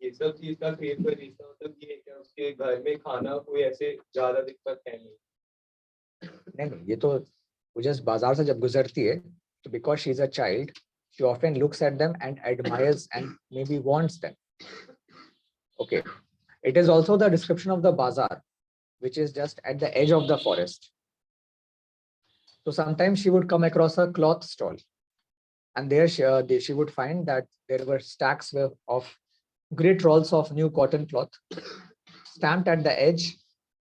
ये सब चीज का craze पर इसका मतलब ये है कि उसके घर में खाना कोई ऐसे ज्यादा दिक्कत है नहीं. नहीं, ये तो वो जस्ट बाजार से जब गुजरती है तो because she is a child, she often looks at them and admires and maybe wants them. Okay. It is also the description of the bazaar, which is just at the edge of the forest. So sometimes she would come across a cloth stall, and there she would find that there were stacks of great rolls of new cotton cloth, stamped at the edge.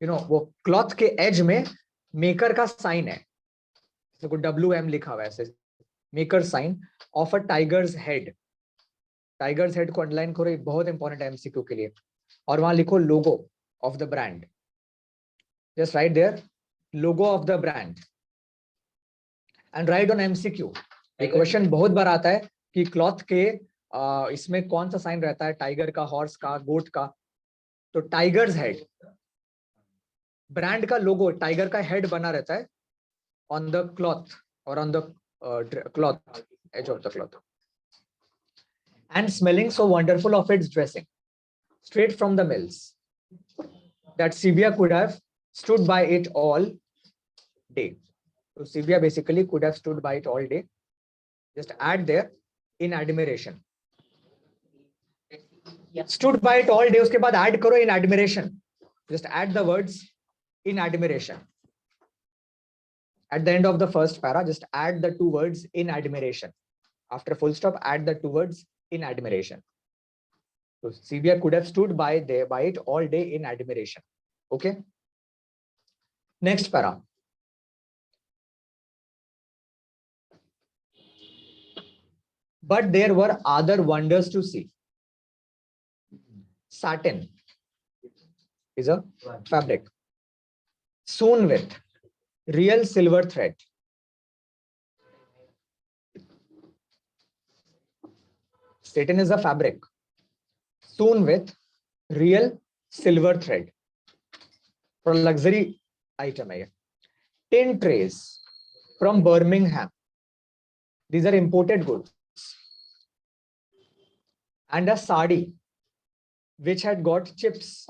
You know, वो cloth के edge में maker का sign है. So WM लिखा हुआ है ऐसे. Maker sign of a tiger's head. Tiger's head को underline करो, ये बहुत important है MCQ के लिए. और वहां लिखो logo of the brand. Just write there logo of the brand. And write on MCQ. एक क्वेश्चन बहुत बार आता है कि क्लॉथ के इसमें कौन सा साइन रहता है, टाइगर का, हॉर्स का, गोट का. तो टाइगर्स हेड, ब्रांड का लोगो टाइगर का हेड बना रहता है ऑन द क्लॉथ और on the cloth, edge of the cloth. And smelling so wonderful of its dressing, straight from the mills, that Sylvia could have stood by it all day. So Sylvia basically could have stood by it all day. Just add there in admiration. Stood by it all day. उसके बाद add करो in admiration. Just add the words in admiration. At the end of the first para, just add the two words in admiration. After full stop, add the two words in admiration. So Sylvia could have stood by it all day in admiration. Okay. Next para. But there were other wonders to see. Satin is a fabric sewn with real silver thread. Satin is a fabric sewn with real silver thread. For a luxury item है. Tin trays from Birmingham. These are imported goods. And a sari which had got chips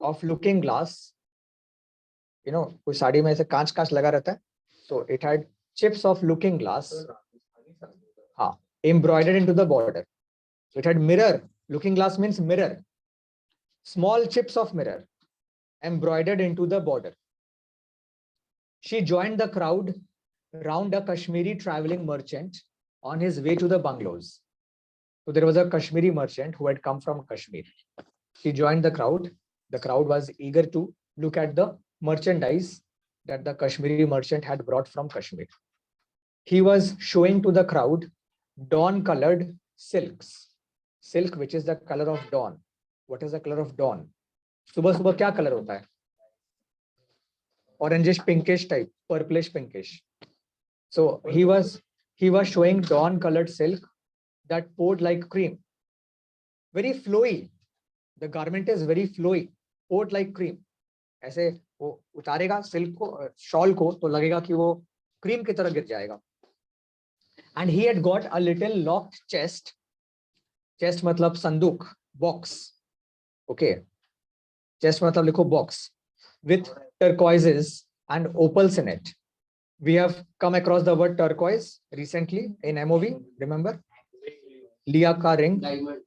of looking glass. You know, कोई साड़ी में ऐसे कांच लगा रहता है. So it had chips of looking glass. हाँ, embroidered into the border. So it had mirror. Looking glass means mirror. Small chips of mirror embroidered into the border. She joined the crowd round a Kashmiri traveling merchant on his way to the bungalows. So there was a Kashmiri merchant who had come from Kashmir. He joined the crowd. The crowd was eager to look at the merchandise that the Kashmiri merchant had brought from Kashmir. He was showing to the crowd dawn colored silks. Silk, which is the color of dawn. What is the color of dawn? सुबह सुबह क्या color होता है? Orangish pinkish type, purplish pinkish. So he was showing dawn colored silk that poured like cream. Very flowy. The garment is very flowy, poured like cream. ऐसे वो उतारेगा silk को, shawl को, तो लगेगा कि वो क्रीम की तरह गिर जाएगा. And he had got a little locked chest. Chest मतलब संदूक, box. Okay. Chest मतलब लिखो box. With turquoises and opals in it. We have come across the word turquoise recently in MOV. Remember? लिया का ring.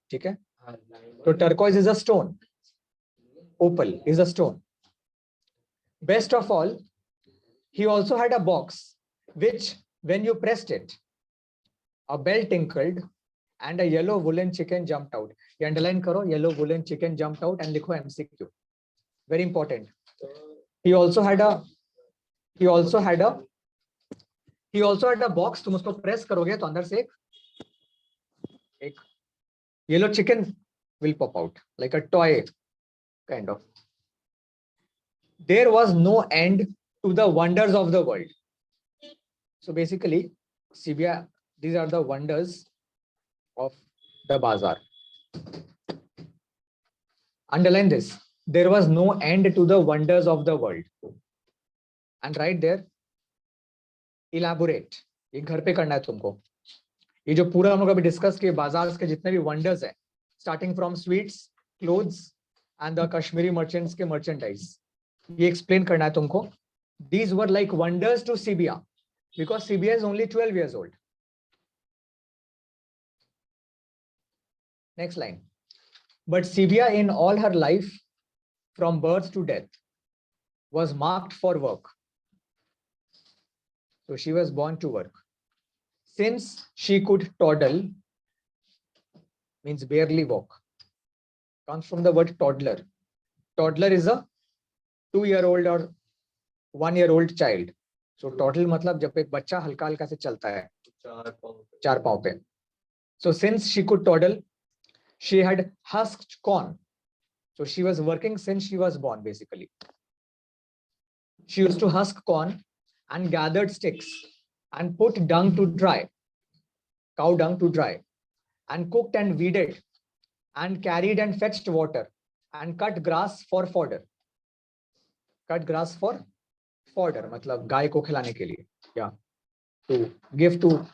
ठीक है. So turquoise is a stone. Opal is a stone. Best of all, he also had a box which, when you pressed it, a bell tinkled and a yellow woolen chicken jumped out. You underline karo, yellow woolen chicken jumped out and likho MCQ. Very important. He also had a box. तुम उसको press करोगे तो अंदर से एक yellow chicken will pop out like a toy kind of. There was no end to the wonders of the world. So basically, CBI, these are the wonders of the bazaar. Underline this. There was no end to the wonders of the world. And right there, elaborate. ये घर पे करना है तुमको. ये जो पूरा हम लोग अभी डिस्कस किए बाजार के जितने भी वंडर्स हैं, starting from sweets, clothes, and the Kashmiri merchants के merchandise. ये explain करना है तुमको. These were like wonders to CBI because CBI is only 12 years old. Next line. But CBI in all her life, from birth to death, was marked for work. So she was born to work. Since she could toddle, means barely walk, comes from the word toddler. Toddler is a 2-year-old or 1-year-old child. So toddle मतलब जब एक बच्चा हल्का हल्का से चलता है चार पांव पे. So since she could toddle, she had husked corn. So she was working since she was born basically. She used to husk corn and gathered sticks and put dung to dry, cow dung to dry, and cooked and weeded and carried and fetched water and cut grass for fodder. Cut grass for fodder मतलब गाय को खिलाने के लिए, या to give to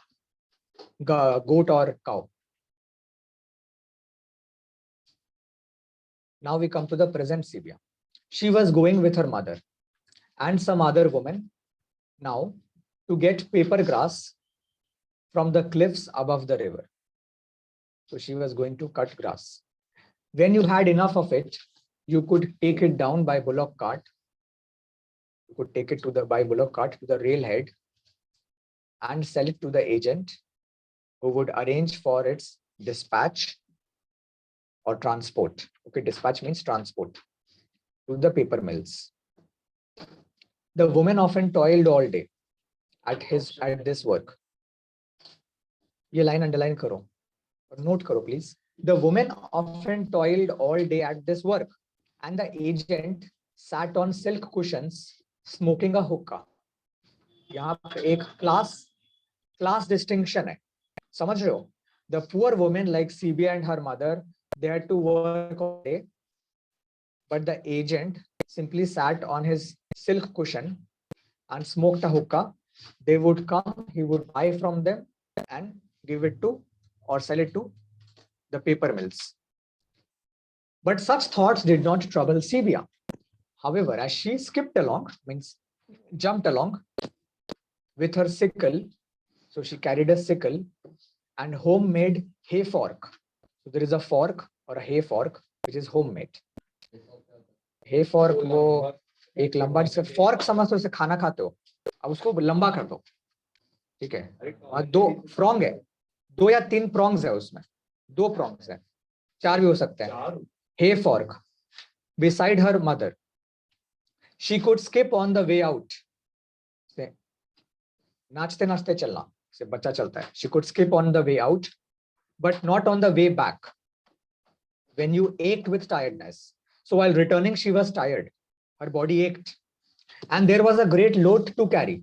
goat or cow. Now we come to the present CBI. She was going with her mother and some other woman now to get paper grass from the cliffs above the river. So she was going to cut grass. When you had enough of it, you could take it down by bullock cart. You could take it by bullock cart to the railhead and sell it to the agent who would arrange for its dispatch or transport. Okay, dispatch means transport to the paper mills. The woman often toiled all day at this work. ये line underline करो, note करो please. The woman often toiled all day at this work, and the agent sat on silk cushions smoking a hookah. यहाँ पे एक class distinction है, समझ रहे हो? The poor woman like CBI and her mother, they had to work all day, but the agent simply sat on his silk cushion and smoked a hookah. They would come, he would buy from them and give it to or sell it to the paper mills. But such thoughts did not trouble CBI. However, as she skipped along, means jumped along with her sickle, so she carried a sickle and homemade hay fork. So there is a fork or a hay fork which is homemade. Hay fork वो एक लंबा जिससे fork समझ तो इसे खाना खाते हो, अब उसको लंबा कर दो, ठीक है? और 2 prong है, 2 या 3 prongs है उसमें, 2 प्रॉम्प्ट्स हैं, 4 भी हो सकते हैं. चार Hay fork beside her mother. She could skip on the way out. से नाचते नाचते चलना से बच्चा चलता है. She could skip on the way out, but not on the way back. When you ached with tiredness. So while returning, she was tired. Her body ached. And there was a great load to carry.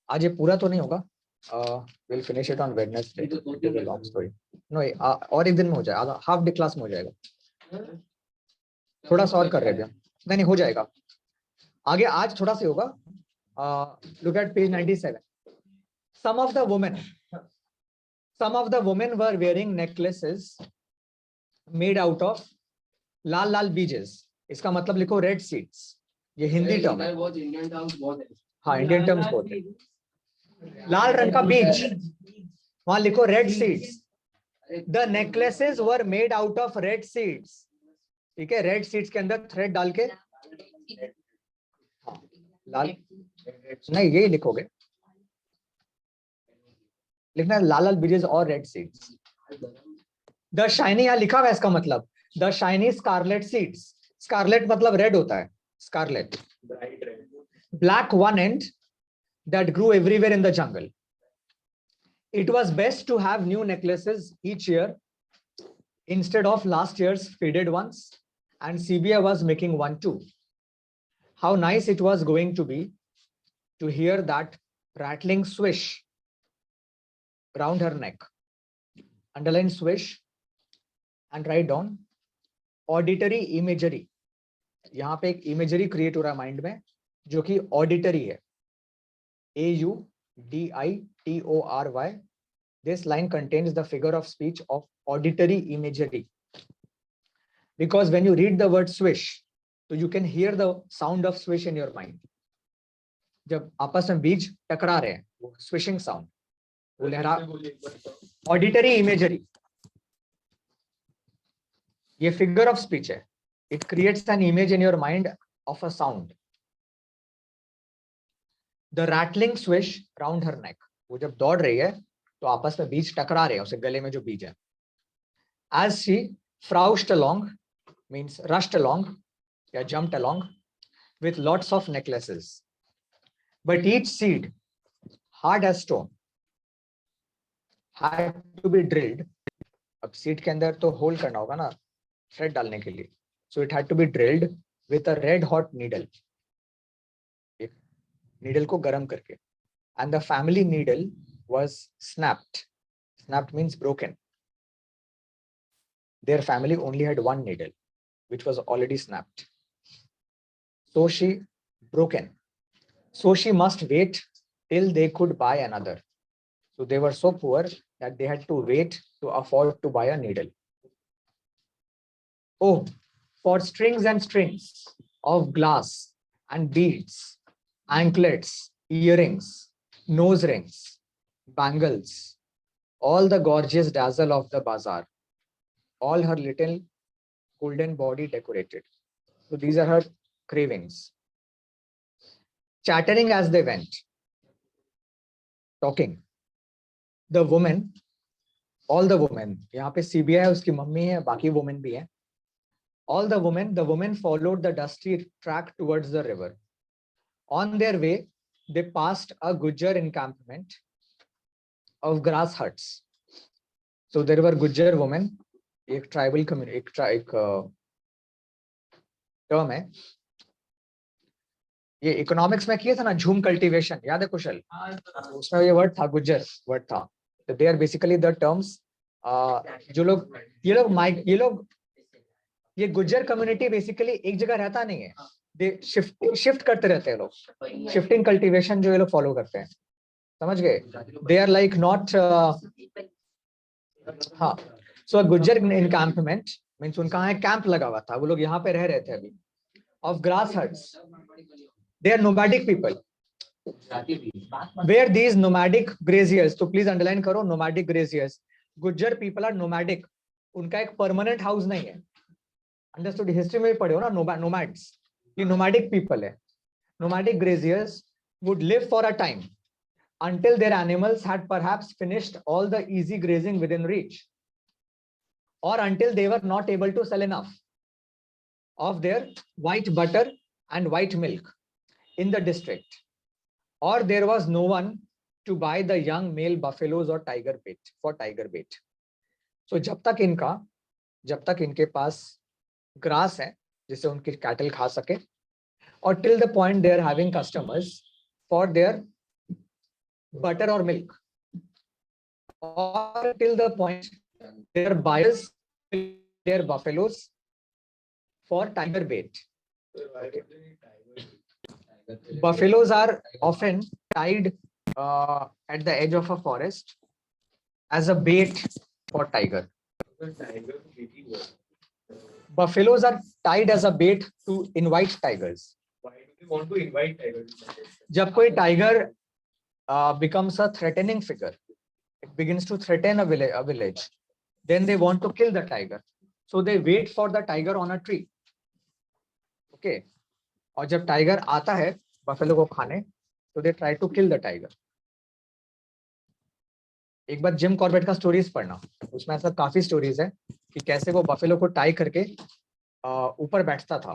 आज ये पूरा तो नहीं होगा. We'll finish it on Wednesday. It is a long story. No, और एक दिन में हो जाएगा. हाफ डे क्लास में हो जाएगा. थोड़ा सा और कर रहे थे. नहीं हो जाएगा. आगे आज थोड़ा सा होगा. Look at page 97. Some of the women were wearing necklaces made out of लाल बीजेस. इसका मतलब लिखो रेड सीड्स. ये हिंदी टर्म है. हाँ, इंडियन टर्म्स बहुत है. लाल रंग का बीज, वहां लिखो red seeds. The necklaces were made out of red seeds. ठीक है, रेड सीड्स के अंदर थ्रेड डाल के. लाल नहीं, यही लिखोगे. लिखना है लाल बीजेस और रेड सीड्स. द शाइनी, यहां लिखा हुआ है, इसका मतलब the shiny scarlet seeds. Scarlet मतलब रेड होता है. Scarlet. Black one and that grew everywhere in the jungle. It was best to have new necklaces each year instead of last year's faded ones, and CBI was making one too. How nice it was going to be to hear that rattling swish round her neck. Underline swish and write down auditory imagery. यहाँ पे एक imagery create हो रहा है mind में, जो कि auditory है. AUDITORY. This line contains the figure of speech of auditory imagery. Because when you read the word swish, so you can hear the sound of swish in your mind. जब आपस में बीज टकरा रहे हैं, वो swishing sound, वो लहरा. Auditory imagery. ये figure of speech है. It creates an image in your mind of a sound. The rattling swish round her neck. वो जब दौड़ रही है तो आपस में बीज टकरा रहे हैं उसे गले में जो बीज है. As she froushed along means rushed along या jumped along with lots of necklaces, but each seed hard as stone had to be drilled. अब सीड के अंदर तो होल करना होगा ना थ्रेड डालने के लिए. So it had to be drilled with a red hot needle. Needle को गरम करके. And the family needle was snapped. Snapped means broken. Their family only had one needle, which was already snapped. So she broken. So she must wait till they could buy another. So they were so poor that they had to wait to afford to buy a needle. Oh, for strings and strings of glass and beads, anklets, earrings, nose rings, bangles, all the gorgeous dazzle of the bazaar, all her little golden body decorated. So these are her cravings. Chattering as they went, talking. The woman, all the women, यहाँ पे CBI है, उसकी mummy है, बाकी women भी हैं. All the women followed the dusty track towards the river. On their way, they passed a Gujjar encampment of grass huts. So there were Gujjar women, एक tribal community, एक term है. ये economics में किया था ना, झूम कल्टीवेशन, याद है कुशल? उसमें ये वर्ड था, गुज्जर वर्ड था. So they are basically the terms. जो लोग ये गुज्जर कम्युनिटी बेसिकली एक जगह रहता नहीं है. दे शिफ्ट करते रहते हैं लोग. शिफ्टिंग कल्टीवेशन जो ये लोग फॉलो करते हैं, समझ गए? They are like not. हाँ, सो गुज्जर एनकैंपमेंट मींस उनका है कैंप लगा हुआ था, वो लोग यहाँ पे रह रहे थे अभी. Of grass huts. They are nomadic people. Where these nomadic graziers. तो प्लीज अंडरलाइन करो, nomadic graziers. Gujjar people are nomadic. उनका एक परमानेंट हाउस नहीं है. अंडरस्टूड? हिस्ट्री में भी पढ़े हो ना, नोमैड्स. ये नोमैडिक पीपल है. Nomadic graziers would live for a time until their animals had perhaps finished all the easy grazing within reach, or until they were not able to sell enough of their white butter and white milk in the district, or there was no one to buy the young male buffaloes or tiger bait for tiger bait. So जब तक इनके पास grass है जिसे उनके cattle खा सके, और till the point they are having customers for their butter or milk, or till the point their buyers their buffaloes for tiger bait. So why would they tiger? Buffaloes are often tied at the edge of a forest as a bait for tiger. The tiger really was. Buffaloes are tied as a bait to invite tigers. Why do they want to invite tigers? जब कोई tiger becomes a threatening figure, it begins to threaten a village, then they want to kill the tiger. So they wait for the tiger on a tree. Okay. और जब tiger आता है buffalo को खाने, तो they try to kill the tiger. एक बार Jim Corbett का स्टोरीज पढ़ना, उसमें ऐसा काफी स्टोरीज है कि कैसे वो बफेलो को टाई करके ऊपर बैठता था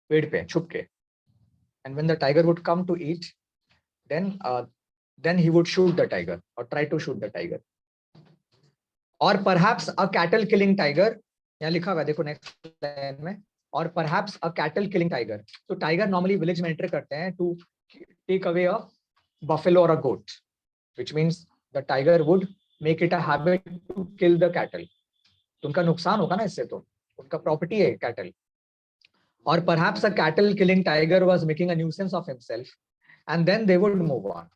पेड़ पे छुप के, and when the tiger would come to eat, then he would shoot the tiger or try to shoot the tiger. Or perhaps a cattle killing tiger, यहाँ लिखा हुआ है देखो नेक्स्ट लाइन में, or perhaps a cattle killing tiger. So tiger normally village में enter करते हैं to take away a buffalo or a goat, which means the tiger would make it a habit to kill the cattle. तो उनका नुकसान होगा ना इससे, तो उनका property है cattle. Or perhaps a cattle killing tiger was making a nuisance of himself, and then they would move on.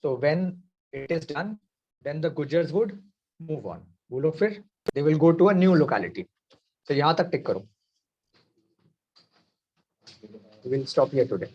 So when it is done, then the Gujars would move on. वो लोग फिर they will go to a new locality. So यहाँ तक टिक करो. We will stop here today.